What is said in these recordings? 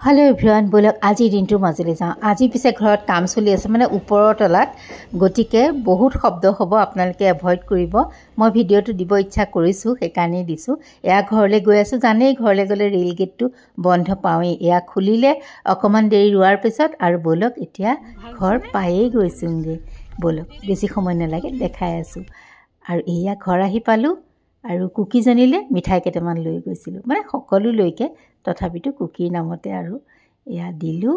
hello everyone बोलक আজি দিনটোৰ মাজলৈ যাওঁ আজি পিছে ঘৰত কাম চলি আছে মানে ওপৰৰ তলাত গটিকে বহুত শব্দ হ'ব আপোনালোকে এভয়েড কৰিব মই ভিডিওটো দিব ইচ্ছা কৰিছো সেইকাৰণে দিছো এয়া ঘৰলৈ গৈ আছো জানেই ঘৰলৈ গলে ৰেল গেটটো বন্ধ পাওঁই এয়া খুলিলে অকমান দেৰি ৰুৱাৰ পিছত আৰু বলক এতিয়া ঘৰ পায়ে গৈছোঁগে বলক বেছি সময় নালাগে দেখাই আছো আৰু এয়া ঘৰ আহি পালো আৰু কুকি জনিলে মিঠাই কেটামান লৈ গৈছিল মানে সকলো লৈকে তথাপিটো কুকিৰ নামতে আৰু এয়া দিলু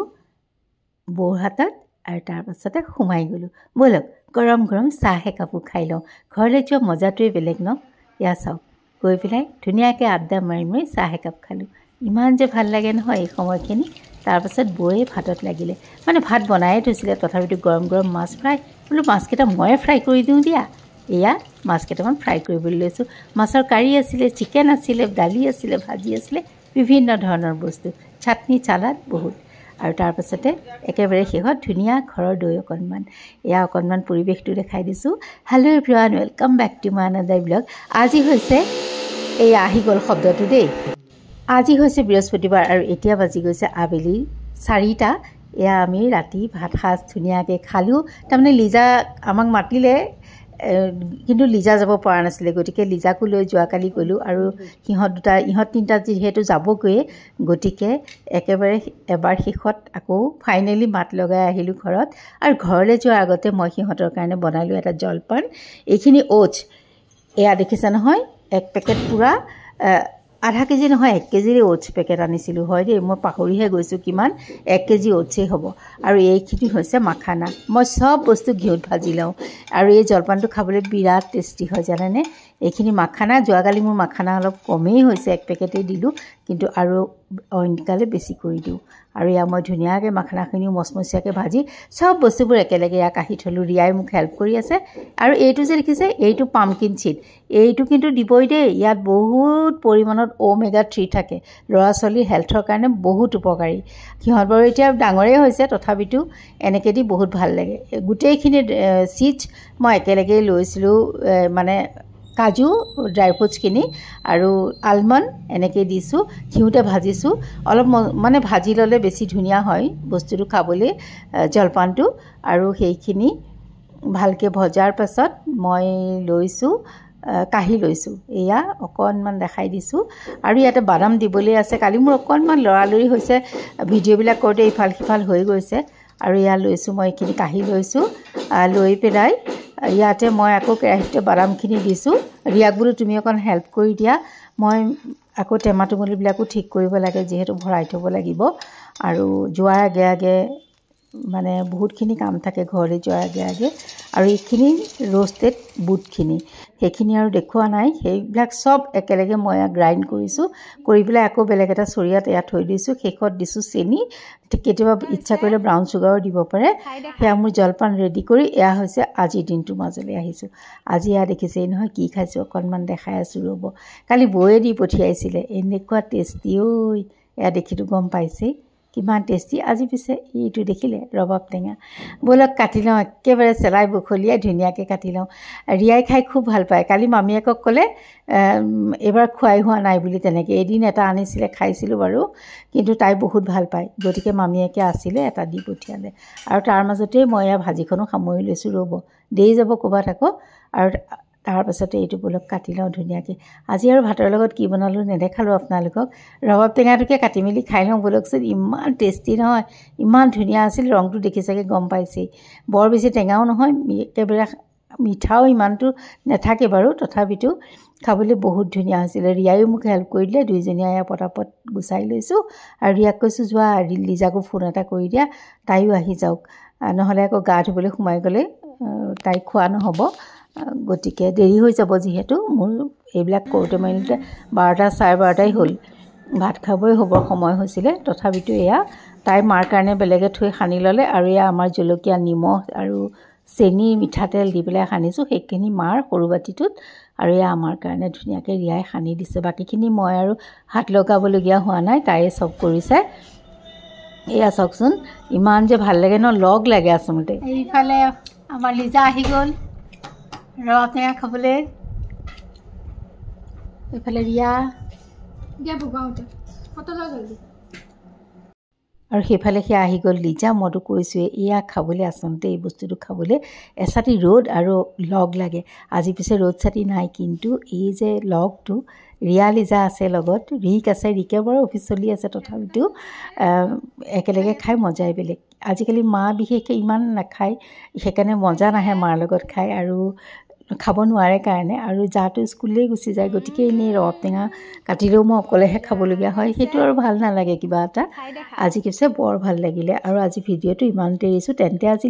বৰ হাতত আৰু তাৰ পাছতে খুমাই গলো বলক গৰম গৰম চাহ একাপো খাই লওঁ ঘৰলৈ যোৱা মজাটোৱে বেলেগ ন ইয়া চাও গৈ পেলাই ধুনীয়াকৈ আড্ডা মাৰি চাহ একাপ খালো ইমান যে ভাল লাগে নহয় এই সময়খিনি তাৰ পাছত বয়ে ভাতত লাগিলে মানে ভাত বনাই থৈছিলে তথাপিটো গৰম গৰম মাছ ফ্ৰাই বোলো মাছকেইটা ময়ে ফ্ৰাই কৰি দিওঁ দিয়া এয়া মাছ কেইটামান ফ্ৰাই কৰিবলৈ লৈছো মাছৰ কাৰি আছিলে চিকেন আছিলে দালি আছিলে ভাজি আছিলে বিভিন্ন ধৰণৰ বস্তু চাটনি চালাড বহুত আৰু তাৰ পাছতে একেবাৰে শেহত ধুনীয়া ঘৰৰ দৈ অকণমান এয়া অকণমান পৰিৱেশটো দেখাই দিছো hello' everyone welcome back to my another vlog আজি হৈছে এই আহি গ'ল শব্দটো দেই আজি হৈছে বৃহস্পতিবাৰ আৰু এতিয়া বাজি গৈছে আবেলি 4টা এয়া আমি ৰাতি ভাত খাজ ধুনীয়াকৈ খালো তাৰমানে লিজা আমাক মাতিলে কিন্তু লিজা যাব পৰা নাছিলে গটিকে লিজাকো লৈ যোৱাকালি গলো আৰু ইহঁত তিনটা যেহেতু যাবগৈ গটিকে একেবাৰে এবাৰ শেষত আকৌ ফাইনেলি মাত লগাই আহিলো ঘৰত আৰু ঘৰলৈ যোৱাৰ আগতে মই সিহঁতৰ কাৰণে বনালো এটা জলপান এইখিনি ওটছ এয়া দেখিছা নহয় এক পেকেট পুৰা আধা কেজি নহয় 1 কেজিৰ ওটছ পেকেট আনিছিলো হয় দেই মই পাহৰিহে গৈছো কিমান 1 কেজি ওটছই হ'ব আৰু এইখিনি হৈছে মাখানা মই সব বস্তু ঘিউত ভাজি লওঁ আৰু এই জলপানটো খাবলৈ বিৰাট টেষ্টি হয় জানেনে এইখিনি মাখানা যোৱাকালি মোৰ মাখানা অলপ কমেই হৈছে 1 পেকেটে দিলো কিন্তু আৰু অইনকালে বেছি কৰি দিওঁ আৰু ইয়া মই ধুনীয়াকৈ মাখানাখিনি মচমচীয়াকৈ ভাজি সব বস্তুবোৰ একেলগে ইয়াক আহি থলো ৰিয়াই মোক হেল্প কৰি আছে আৰু এইটো যে দেখিছে এইটো পামকিন চিড এইটো কিন্তু দিবই দেই ইয়াত বহুত পৰিমাণত ওমেগা 3 থাকে ল'ৰা ছোৱালীৰ হেলথৰ কাৰণে বহুত উপকাৰী সিহঁত বাৰু এতিয়া ডাঙৰে হৈছে তথাপিতো এনেকৈ দি বহুত ভাল লাগে গোটেইখিনি চিডছ মই একেলগে লৈছিলো মানে কাজু ড্ৰাই ফ্ৰুটছখিনি আৰু আলমণ্ড এনেকৈ দিছোঁ ঘিউতে ভাজিছোঁ অলপ মানে ভাজি ল'লে বেছি ধুনীয়া হয় বস্তুটো খাবলৈ জলপানটো আৰু সেইখিনি ভালকৈ ভজাৰ পাছত মই লৈছোঁ কাহি লৈছোঁ এয়া অকণমান দেখাই দিছোঁ আৰু ইয়াতে বাদাম দিবলৈ আছে কালি মোৰ অকণমান লৰালৰি হৈছে ভিডিঅ'বিলাক কৰোঁতে ইফাল সিফাল হৈ গৈছে আৰু এয়া লৈছোঁ মই এইখিনি কাহি লৈছোঁ লৈ পেলাই ইয়াতে মই আকৌ কেৰাহীতে বাদামখিনি দিছোঁ ৰিয়াক বোলো তুমি অকণ হেল্প কৰি দিয়া মই আকৌ টেমাটোমলিবিলাকো ঠিক কৰিব লাগে যিহেতু ভৰাই থ'ব লাগিব আৰু যোৱাৰ আগে আগে মানে বহুতখিনি কাম থাকে ঘৰলৈ যোৱাৰ আগে আগে আৰু এইখিনি ৰোষ্টেড বুটখিনি সেইখিনি আৰু দেখুওৱা নাই সেইবিলাক সব একেলগে মই গ্ৰাইণ্ড কৰিছোঁ কৰি পেলাই আকৌ বেলেগ এটা চৰিয়াত এয়া থৈ দিছোঁ শেষত দিছোঁ চেনি কেতিয়াবা ইচ্ছা কৰিলে ব্ৰাউন চুগাৰো দিব পাৰে সেয়া মোৰ জলপান ৰেডি কৰি এয়া হৈছে আজিৰ দিনটোৰ মাজলৈ আহিছোঁ আজি এয়া দেখিছেই নহয় কি খাইছোঁ অকণমান দেখাই আছোঁ ৰ'ব কালি বৌয়ে দি পঠিয়াইছিলে এনেকুৱা টেষ্টি ঐ এয়া দেখিতো গম পাইছেই কিমান টেষ্টি আজি পিছে এইটো দেখিলে ৰবাব টেঙা বলক কাটি লওঁ একেবাৰে চেলাই বখলিয়াই ধুনীয়াকৈ কাটি লওঁ ৰিয়াই খাই খুব ভাল পায় কালি মামীয়েকক ক'লে এবাৰ খুৱাই হোৱা নাই বুলি তেনেকৈ এদিন এটা আনিছিলে খাইছিলোঁ বাৰু কিন্তু তাই বহুত ভাল পায় গতিকে মামীয়েকে আছিলে এটা দি পঠিয়ালে আৰু তাৰ মাজতেই মই এয়া ভাজিখনো সামৰি লৈছোঁ ৰ'ব দেৰি যাব ক'ৰবাত আকৌ আৰু তাৰ পাছতে এইটো বলক কাটি লওঁ ধুনীয়াকৈ আজি আৰু ভাতৰ লগত কি বনালোঁ নেদেখালোঁ আপোনালোকক ৰবাব টেঙাটোকে কাটি মেলি খাই লওঁ বলকচোন ইমান টেষ্টি নহয় ইমান ধুনীয়া আছিল ৰংটো দেখি চাগে গম পাইছেই বৰ বেছি টেঙাও নহয় একেবাৰে মিঠাও ইমানটো নাথাকে বাৰু তথাপিতো খাবলৈ বহুত ধুনীয়া হৈছিলে ৰিয়াইও মোক হেল্প কৰি দিলে দুইজনীয়ে এয়া পটাপট গুচাই লৈছোঁ আৰু ৰিয়াক কৈছোঁ যোৱা লিজাকো ফোন এটা কৰি দিয়া তাইও আহি যাওক নহ'লে আকৌ গা ধুবলৈ সোমাই গ'লে তাই খোৱা নহ'ব গতিকে দেৰি হৈ যাব যিহেতু মোৰ এইবিলাক কৰোঁতে মেলোতে 12টা 12:30 হ'ল ভাত খাবই হ'বৰ সময় হৈছিলে তথাপিতো এয়া তাই মাৰ কাৰণে বেলেগে থৈ সানি ল'লে আৰু এয়া আমাৰ জলকীয়া নিমখ আৰু চেনি মিঠাতেল দি পেলাই সানিছোঁ সেইখিনি মাৰ সৰু বাটিটোত আৰু এয়া আমাৰ কাৰণে ধুনীয়াকৈ ৰিয়াই সানি দিছে বাকীখিনি মই আৰু হাত লগাবলগীয়া হোৱা নাই তাইয়ে চব কৰিছে এয়া চাওকচোন ইমান যে ভাল লাগে ন লগ লাগে আচলতে এইফালে আমাৰ লিজা আহি গ'ল ৰবাব টেঙা খাবলৈ এইফালে ৰিয়া দিয়া বগাওঁতে ফটো লগ আৰু সেইফালে সি আহি গ'ল লিজা মইতো কৈছোঁৱে এয়া খাবলৈ আচলতে এই বস্তুটো খাবলৈ এচাতি ৰ'দ আৰু লগ লাগে আজি পিছে ৰ'দ ছাতি নাই কিন্তু এই যে লগটো ৰিয়া লিজা আছে লগত ৰিক আছে ৰিকে বাৰু অফিচ চলি আছে তথাপিতো একেলগে খাই মজাই বেলেগ আজিকালি মা বিশেষকৈ ইমান নাখায় সেইকাৰণে মজা নাহে মাৰ লগত খাই আৰু খাব নোৱাৰে কাৰণে আৰু যাটো স্কুললৈ গুচি যায় গতিকে এনেই ৰবাব টেঙা কাটিলেও মই অকলেহে খাবলগীয়া হয় সেইটো আৰু ভাল নালাগে কিবা এটা আজি পিছে বৰ ভাল লাগিলে আৰু আজি ভিডিঅ'টো ইমানতে এৰিছোঁ তেন্তে আজি